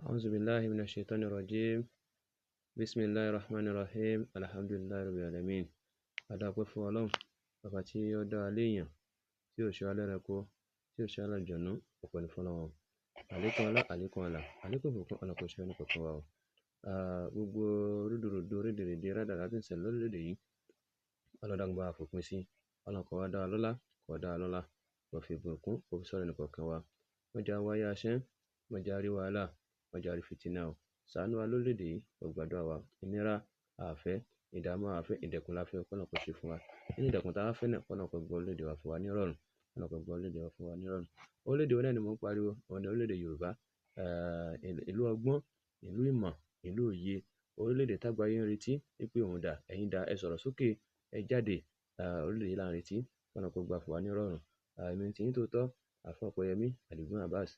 أعوذ بالله من الشيطان الرجيم بسم الله الرحمن الرحيم الحمد لله رب العالمين adúpẹ́ fún Ọlọ́run bàbá tí ó dá wa léèyàn tí ò ṣe wá lẹ́ranko tí ò ṣe wá lájọ̀nú ọpẹ́ ni fún Ọlọ́run àlékún ọlá àlékún ìbùkún Ọlọ́run kó ṣe ní kọ̀ọ̀kan wa o. Gbogbo rúdurùdu rédèrèdè rádaràdà tí ń ṣẹlẹ̀ lórílẹ̀-èdè yìí Ọlọ́run dákun bá wa fòpin sí. Ọlọ́run kó wá dá wa lọ́lá kó wá dá wa lọ́lá kó fi ìbùkún kó fi sọ́dọ̀ ẹnì kọ̀ọ̀kan wa. Má jẹ́ á wáyé asẹ́, má jẹ́ á rí wàhálà, má jẹ́ á rí fìtínà o. Ṣàánú wa lórílẹ̀-èdè yìí, ó gbàdúrà wa. Ìnira àfẹ́, ìdààmú àfẹ́, ìdẹ̀kùn la fẹ́ k'Ọlọ́run kó ṣe fún wa. Nínú ìdẹ̀kùn tá a fẹ́ náà k'Ọlọ́run kó gbọ́ orílẹ̀-èdè wa fún wa ní ìrọ̀rùn. K'Ọlọ́run kó gbọ́ orílẹ̀-èdè wa fún wa ní ìrọ̀rùn. Orílẹ̀-èdè wo náà ni mò ń pariwo? Òun ni orílẹ̀-èdè Yorùbá. Ìlú ọgbọ́n, ìlú ìmọ̀, ìlú òye. Orílẹ̀-èdè tágbàáyé ń retí wípé òun dà, ẹ̀yin dà, ẹ sọ̀rọ̀ sókè, ẹ jáde. Orílẹ̀-èdè yìí là ń retí. K'Ọlọ́run kó gbà fún wa ní ìrọ̀rùn. Èmi tí yín tòótọ́, Àfà Ọpẹ́yẹmí Àdìgún Abbas.